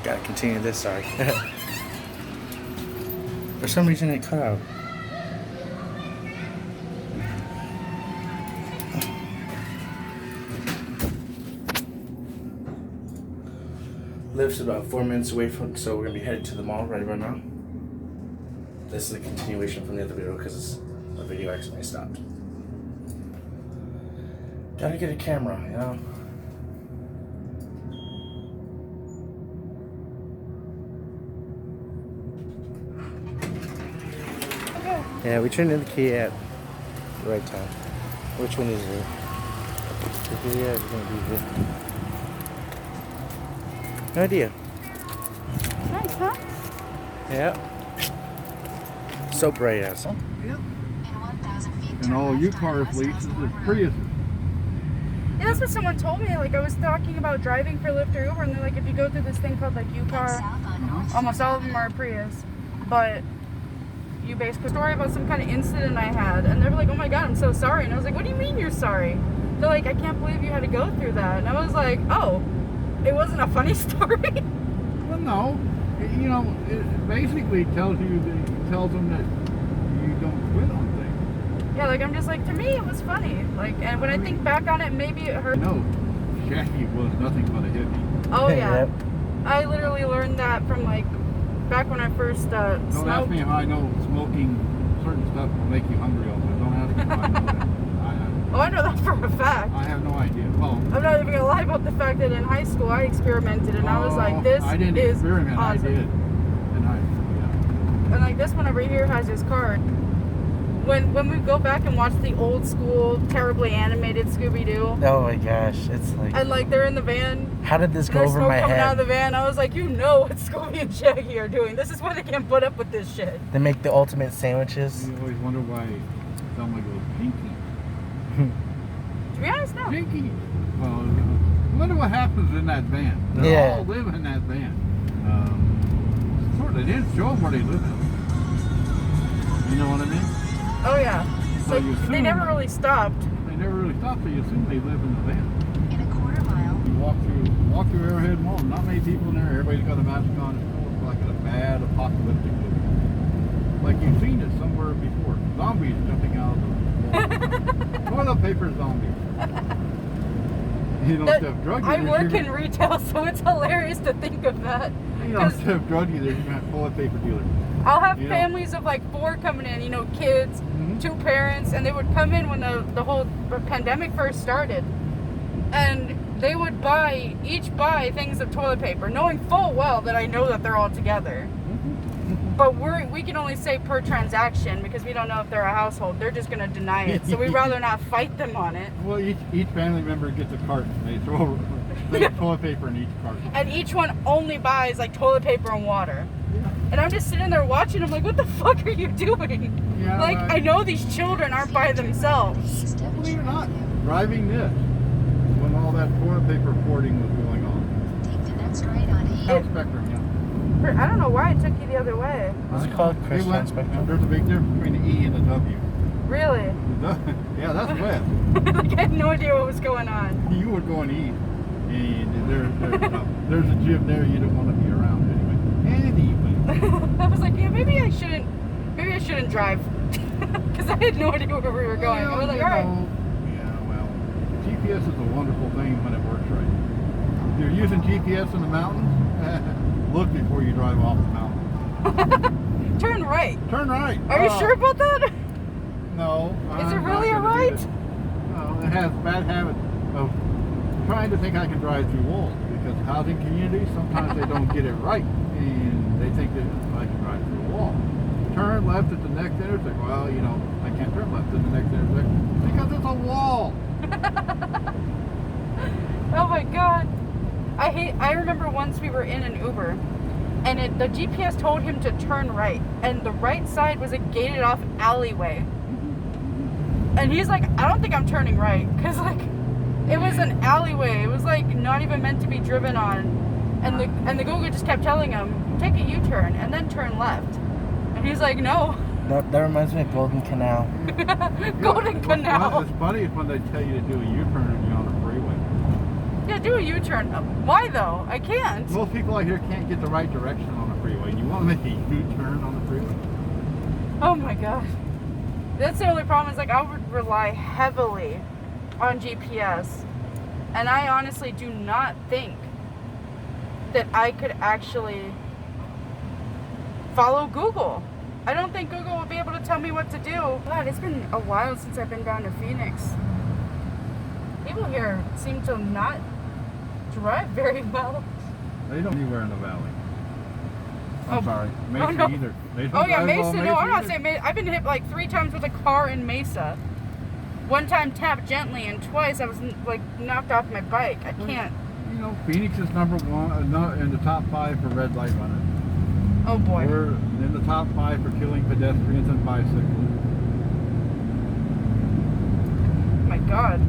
Gotta continue this, sorry. For some reason it cut out. Lives about 4 minutes away from, so we're gonna be headed to the mall right about now. This is a continuation from the other video because the video accidentally stopped. Gotta get a camera, you know? Okay. Yeah, we turned in the key at the right time. Which one is it? The video is gonna be here. No idea. Nice, huh? Yeah. So bright, ass. Yep. And all U-car fleets is Prius. Yeah, that's what someone told me. Like, I was talking about driving for Lyft or Uber, and they're like, if you go through this thing called, like, U-car, almost all of them are Prius. But you basically story about some kind of incident I had, and they were like, oh my god, I'm so sorry. And I was like, what do you mean you're sorry? They're like, I can't believe you had to go through that. And I was like, oh, it wasn't a funny story? Well, no. You know, it basically tells them that you don't quit on things. Yeah, like, I'm just like, to me, it was funny. Like, and when I think back on it, maybe it hurt. No, Jackie was nothing but a hippie. Oh, yeah. Yep. I literally learned that from, like, back when I first smoked. Don't ask me how I know smoking certain stuff will make you hungry all the time. Don't ask me how I know that. Oh, I know that for a fact. I have no idea. Well, I'm not even gonna lie about the fact that in high school I experimented and I was like, this I didn't is experiment. awesome. I did in high school, yeah. And like this one over here has his card. When we go back and watch the old school, terribly animated Scooby-Doo, Oh my gosh, it's like... and like they're in the van, How did this and go there's over smoke my coming out of head? the van, I was like, you know what Scooby and Shaggy are doing. This is why they can't put up with this shit. They make the ultimate sandwiches. You always wonder why someone goes pinky. To be honest, no. Pinky. Well, I wonder what happens in that van. They Yeah. all live in that van. They didn't show them where they live in. You know what I mean? Oh yeah. So Like, you assume they never really stopped. They never really stopped, so you assume they live in the van. In a quarter mile. You walk through Arrowhead Mall, not many people in there, everybody's got a mask on, it's like a bad apocalyptic movie. Like you've seen it somewhere before. Zombies jumping out of the wall. Toilet paper zombies. You don't have drug I dealers. work in retail, so it's hilarious to think of that. You don't have drug dealers, you have toilet paper dealers. I'll have You know? families of like 4 coming in, you know, kids, Mhm. 2 parents, and they would come in when the whole pandemic first started. And they would each buy things of toilet paper, knowing full well that I know that they're all together. But we can only say per transaction because we don't know if they're a household. They're just going to deny it. So we'd rather not fight them on it. Well, each family member gets a carton. They throw toilet paper in each carton. And each one only buys like toilet paper and water. And I'm just sitting there watching. I'm like, what the fuck are you doing? Yeah, Like, right. I know these children aren't by themselves. Believe it or not, driving this when all that toilet paper hoarding was going on. Take the next right on Cristown Spectrum, yeah. I don't know why it took you the other way. What's it called? They Cristown went- Spectrum? There's a big difference between the E and the W. Really? Yeah, that's west. Like, I had no idea what was going on. You would go east, and there's a gym there you don't want to be around anyway. I was like, yeah, maybe I shouldn't drive. Because I had no idea where we were going. I was like, all right. Yeah, well, GPS is a wonderful thing when it works right. If you're using GPS in the mountains, look before you drive off the mountain. Turn right. Turn right. Are you sure about that? No. Is it I'm really not a gonna do right? that. No, it has a bad habit of trying to think I can drive through walls because housing communities, sometimes they don't get it right and they think that I can drive through a wall. Turn left at the next intersection. Well, you know, I can't turn left at the next intersection because it's a wall. Oh my god. I remember once we were in an Uber and the GPS told him to turn right and the right side was a gated off alleyway. And he's like, I don't think I'm turning right because like it was an alleyway. It was like not even meant to be driven on. And the Google just kept telling him, take a U-turn and then turn left. And he's like, no. That reminds me of Golden Canal. Golden Canal. What's funny is when they tell you to do a U-turn and you're on a freeway. Yeah, do a U-turn. Why though? I can't. Most people out here can't get the right direction on the freeway. You want to make a U-turn on the freeway? Oh my god. That's the only problem is like I would rely heavily on GPS. And I honestly do not think that I could actually follow Google. I don't think Google would be able to tell me what to do. God, it's been a while since I've been down to Phoenix. People here seem to not drive very well. They don't anywhere in the valley. I'm Oh. sorry. Mesa Oh, no. either. They don't Oh yeah, drive well Mesa. in No, I'm not either. saying Mesa. I've been hit like 3 times with a car in Mesa. One time tapped gently, and twice I was like knocked off my bike. I can't. You know, Phoenix is number one in the top 5 for red light running. Oh boy. We're in the top 5 for killing pedestrians and bicyclists. My God.